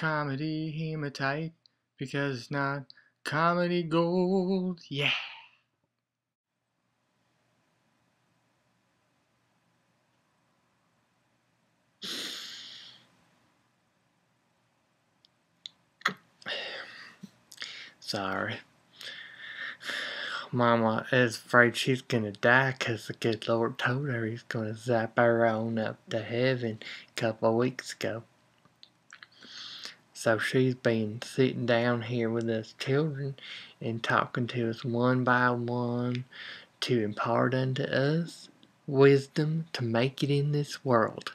comedy hematite because it's not comedy gold. Yeah. Sorry. Mama is afraid she's gonna die because the good Lord told her he's gonna zap her on up to heaven a couple of weeks ago. So she's been sitting down here with us children and talking to us one by one to impart unto us wisdom to make it in this world.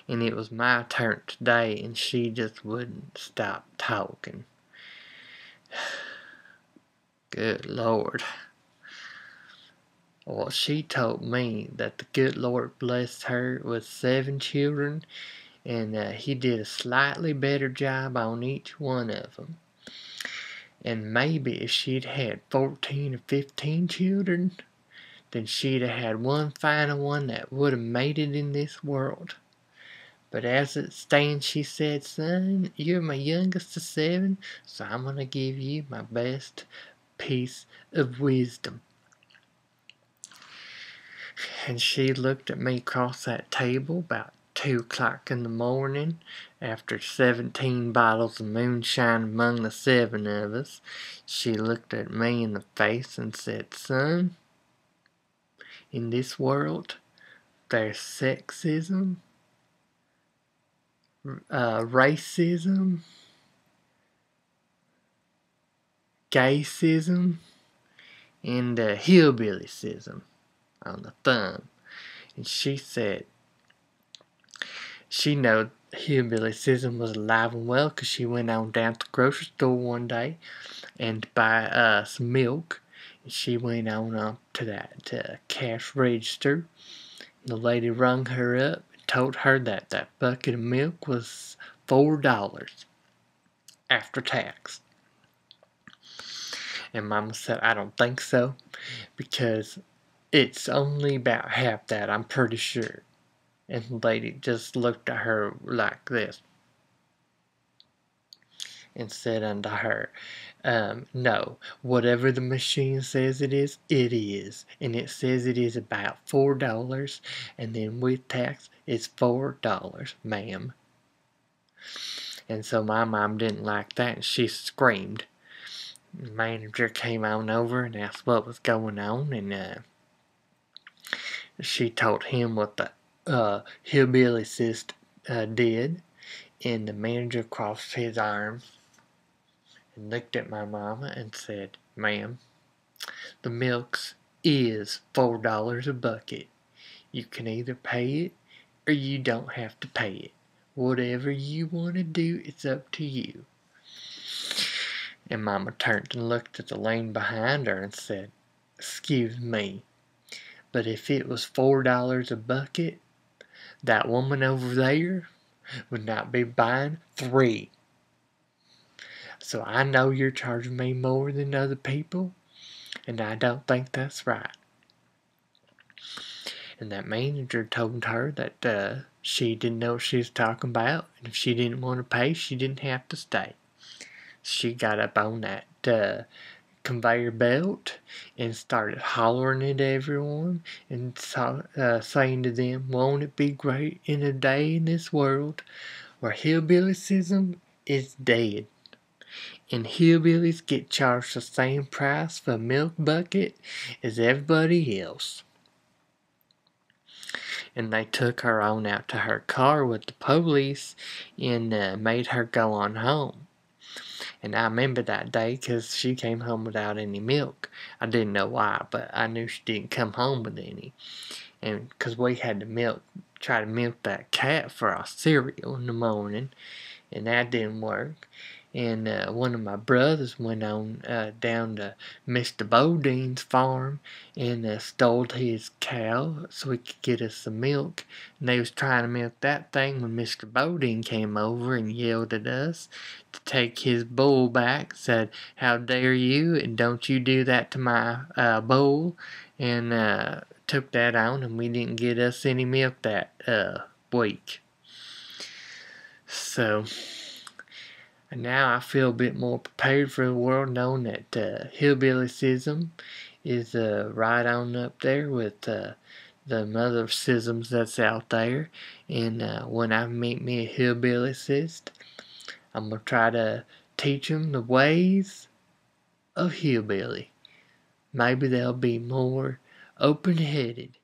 And it was my turn today, and she just wouldn't stop talking. Good Lord. Well, she told me that the good Lord blessed her with 7 children, and he did a slightly better job on each one of them. And maybe if she'd had 14 or 15 children, then she'd have had one final one that would have made it in this world. But as it stands, she said, son, you're my youngest of 7, so I'm going to give you my best piece of wisdom. And she looked at me across that table about 2 o'clock in the morning after 17 bottles of moonshine among the 7 of us. She looked at me in the face and said, son, in this world, there's sexism, racism, gayism, and hillbillyism on the thumb. And she said she knowed hillbillyism was alive and well because she went on down to the grocery store one day and to buy some milk. And she went on up to that cash register. The lady rung her up and told her that that bucket of milk was $4 after tax. And Mama said, I don't think so, because it's only about half that, I'm pretty sure. And the lady just looked at her like this and said unto her, no, whatever the machine says it is, and it says it is about $4, and then with tax, it's $4, ma'am. And so my mom didn't like that, and she screamed. The manager came on over and asked what was going on, and she told him what the hillbilly sister did, and the manager crossed his arms and looked at my mama and said, ma'am, the milks is $4 a bucket. You can either pay it or you don't have to pay it. Whatever you want to do, it's up to you. And Mama turned and looked at the lane behind her and said, excuse me, but if it was $4 a bucket, that woman over there would not be buying 3. So I know you're charging me more than other people, and I don't think that's right. And that manager told her that she didn't know what she was talking about, and if she didn't want to pay, she didn't have to stay. She got up on that conveyor belt and started hollering at everyone and saying to them, won't it be great in a day in this world where hillbillyism is dead and hillbillies get charged the same price for a milk bucket as everybody else. And they took her on out to her car with the police and made her go on home. And I remember that day because she came home without any milk. I didn't know why, but I knew she didn't come home with any. And because we had to try to milk that cat for our cereal in the morning, and that didn't work. And one of my brothers went on down to Mr. Bodine's farm and stole his cow so he could get us some milk. And they was trying to milk that thing when Mr. Bodine came over and yelled at us to take his bull back. Said, how dare you, and don't you do that to my bull. And took that on, and we didn't get us any milk that week. So So now I feel a bit more prepared for the world, knowing that hillbillyism is right on up there with the mother schisms that's out there. And when I meet me a hillbillyist, I'm gonna try to teach them the ways of hillbilly. Maybe they'll be more open-headed.